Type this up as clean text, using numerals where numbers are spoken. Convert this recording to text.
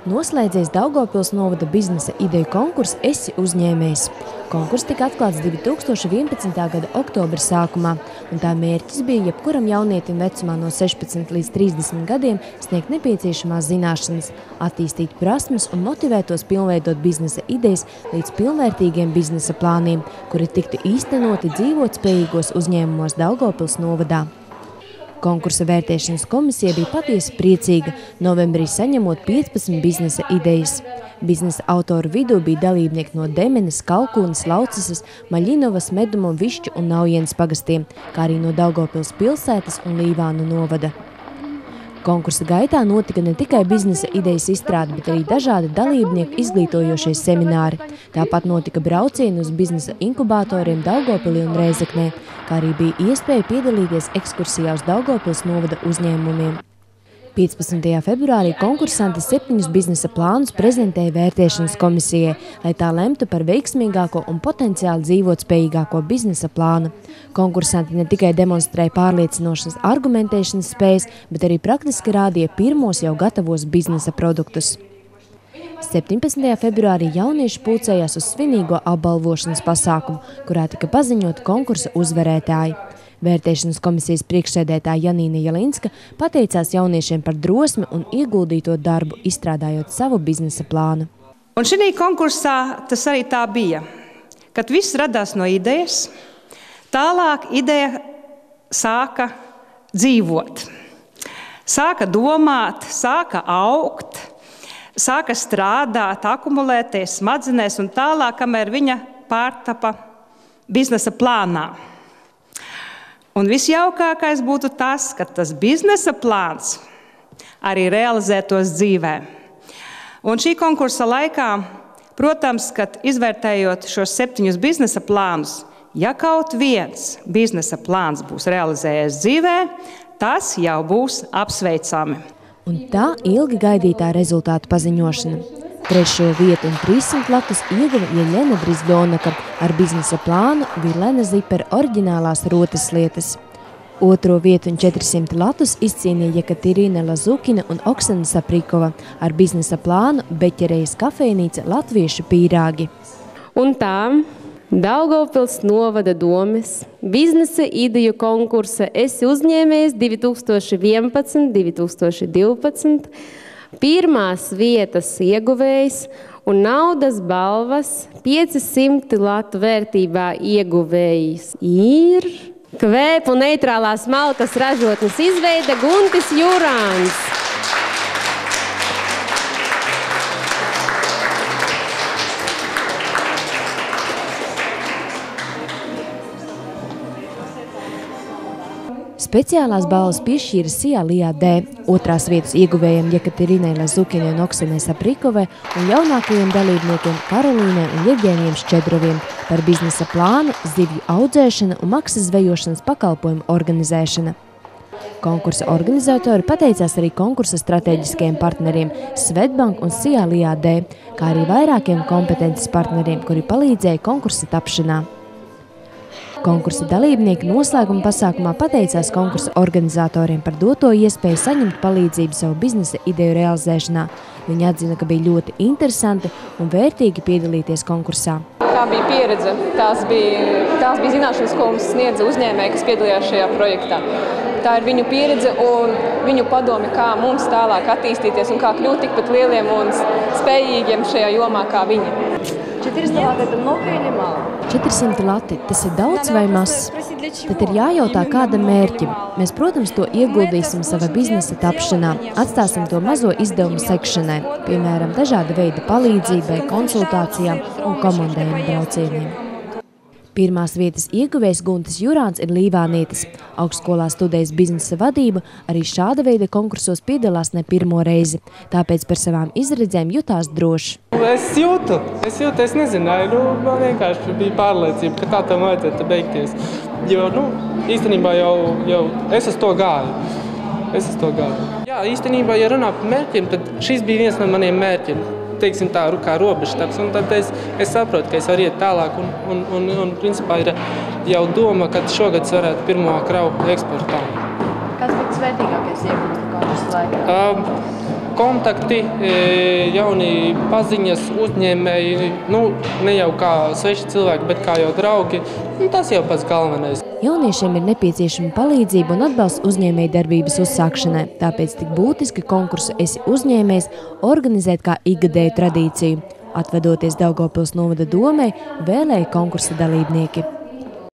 Noslēdzies Daugavpils novada biznesa ideju konkurss Esi uzņēmējs. Konkurss tika atklāts 2011. gada oktobra sākumā, un tā mērķis bija jebkuram jaunietim vecumā no 16 līdz 30 gadiem sniegt nepieciešamās zināšanas, attīstīt prasmes un motivētos pilnveidot biznesa idejas līdz pilnvērtīgiem biznesa plāniem, kuri tiktu īstenoti dzīvotspējīgos uzņēmumos Daugavpils novadā. Konkursa vērtēšanas komisija bija patiesi priecīga, novembrī saņemot 15 biznesa idejas. Biznesa autoru vidū bija dalībnieki no Demenes, Kalkūnas, Laucesas, Maļinovas, Medumu, Višķu un Naujienas pagastiem, kā arī no Daugavpils pilsētas un Līvānu novada. Konkursa gaitā notika ne tikai biznesa idejas izstrāde, bet arī dažādi dalībnieku izglītojošie semināri. Tāpat notika braucieni uz biznesa inkubatoriem Daugavpilī un Rēzeknē, kā arī bija iespēja piedalīties ekskursijā uz Daugavpils novada uzņēmumiem. 15. februārī konkursanti 7 biznesa plānus prezentēja vērtēšanas komisijai, lai tā lemtu par veiksmīgāko un potenciāli dzīvotspējīgāko biznesa plānu. Konkursanti ne tikai demonstrēja pārliecinošas argumentēšanas spējas, bet arī praktiski rādīja pirmos jau gatavos biznesa produktus. 17. februārī jaunieši pulcējās uz svinīgo apbalvošanas pasākumu, kurā tika paziņot konkursa uzvarētāji. Vērtēšanas komisijas priekšsēdētāja Janīna Jelinska pateicās jauniešiem par drosmi un ieguldīto darbu, izstrādājot savu biznesa plānu. Un šī konkursā tas arī tā bija, kad viss radās no idejas, tālāk ideja sāka dzīvot, sāka domāt, sāka augt, sāka strādāt, akumulēties smadzenēs un tālāk, kamēr viņa pārtapa biznesa plānā. Un visjaukākais būtu tas, ka tas biznesa plāns arī realizētos dzīvē. Un šī konkursa laikā, protams, kad izvērtējot šos 7 biznesa plānus, ja kaut viens biznesa plāns būs realizējies dzīvē, tas jau būs apsveicami. Un tā ilgi gaidītā rezultātu paziņošana. 3. vietu un 300 latus ieguva Jeļena Brizļonaka ar biznesa plānu Vilena Zipera oriģinālās rotas lietas. 2. vietu un 400 latus izcīnīja Jekaterina Lazukina un Oksana Saprikova ar biznesa plānu Beķerejas kafejnīca Latviešu pīrāgi. Un tā Daugavpils novada domes biznesa ideju konkursa Esi uzņēmējs 2011-2012 pirmās vietas ieguvējs un naudas balvas 500 latu vērtībā ieguvējs ir kvēpu neitrālās malkas ražotnes izveide Guntis Jurāns. Speciālās balvas piešķīra Sijā Lijā D, 2. vietas ieguvējiem Jekaterinai Lazukinai un Oksanai Saprikovai un jaunākajiem dalībniekiem Karolīnai un Jevģēnijam Šķedroviem par biznesa plānu, zivju audzēšana un maksas zvejošanas pakalpojumu organizēšana. Konkursa organizatori pateicās arī konkursa strateģiskajiem partneriem Svetbank un Sijā Lijā D, kā arī vairākiem kompetences partneriem, kuri palīdzēja konkursa tapšanā. Konkursa dalībnieki noslēguma pasākumā pateicās konkursa organizatoriem par doto iespēju saņemt palīdzību savu biznesa ideju realizēšanā. Viņi atzina, ka bija ļoti interesanti un vērtīgi piedalīties konkursā. Tā bija pieredze, tās bija zināšanas, ko mums sniedza uzņēmēji, kas piedalījās šajā projektā. Tā ir viņu pieredze un viņu padomi, kā mums tālāk attīstīties un kā kļūt tikpat lieliem un spējīgiem šajā jomā kā viņi. 400 lati, tas ir daudz vai maz? Tad ir jājautā kādam mērķim. Mēs, protams, to ieguldīsim sava biznesa tapšanā, atstāsim to mazo izdevumu sekšanai, piemēram, dažāda veida palīdzībai, konsultācijām un komandējumu braucieniem. Pirmās vietas ieguvējs Guntis Jurāns ir līvānietis. Augstskolā studējis biznesa vadību, arī šāda veida konkursos piedalās ne pirmo reizi. Tāpēc par savām izredzēm jutās droši. Es jūtu, es nezināju, man vienkārši bija pārliecība, ka tā tam vajadzētu beigties. Jo, īstenībā jau es uz to gāju. Jā, īstenībā, ja runā par mērķiem, tad šis bija viens no maniem mērķiem. Teiksim tā, kā robežtaps, un tad es saprotu, ka es varu iet tālāk, un principā ir jau doma, ka šogad es varētu pirmo kravu eksportā. Kāds bija svētīgākais iegūt konkursu laikā? kontakti, jauni paziņas, uzņēmēji, ne jau kā sveši cilvēki, bet kā jau draugi. Tas jau pats galvenais. Jauniešiem ir nepieciešama palīdzība un atbalsts uzņēmēju darbības uzsākšanai, tāpēc tik būtiski konkursu Esi uzņēmējs organizēt kā ikgadēju tradīciju. Atvedoties Daugavpils novada domei, vēlēja konkursa dalībnieki.